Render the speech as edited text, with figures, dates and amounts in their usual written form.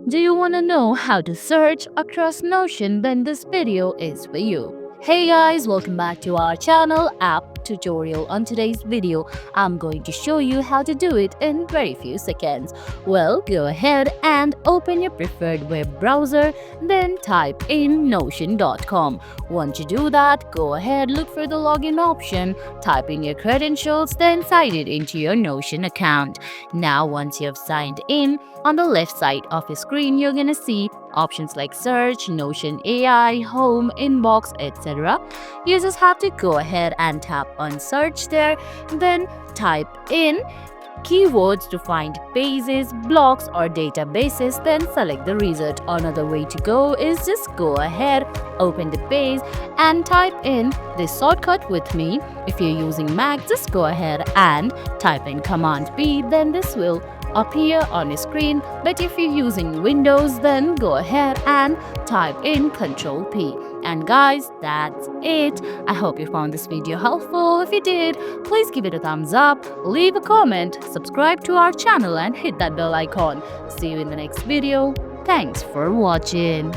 Do you want to know how to search across Notion? Then this video is for you. Hey guys, welcome back to our channel app tutorial. On today's video, I'm going to show you how to do it in very few seconds. Well, go ahead and open your preferred web browser, then type in notion.com. Once you do that, go ahead, look for the login option, type in your credentials, then sign it into your Notion account. Now, once you have signed in, on the left side of your screen, you're gonna see options like search, Notion AI, home, inbox, etc. You just have to go ahead and tap on search there, then type in keywords to find pages, blogs, or databases, then select the result. Another way to go is just go ahead, open the page, and type in this shortcut with me. If you're using Mac, just go ahead and type in Command P, then this will appear on your screen. But if you're using Windows, then go ahead and type in Control P. And guys, that's it. I hope you found this video helpful. If you did, please give it a thumbs up, leave a comment, subscribe to our channel, and hit that bell icon. See you in the next video. Thanks for watching.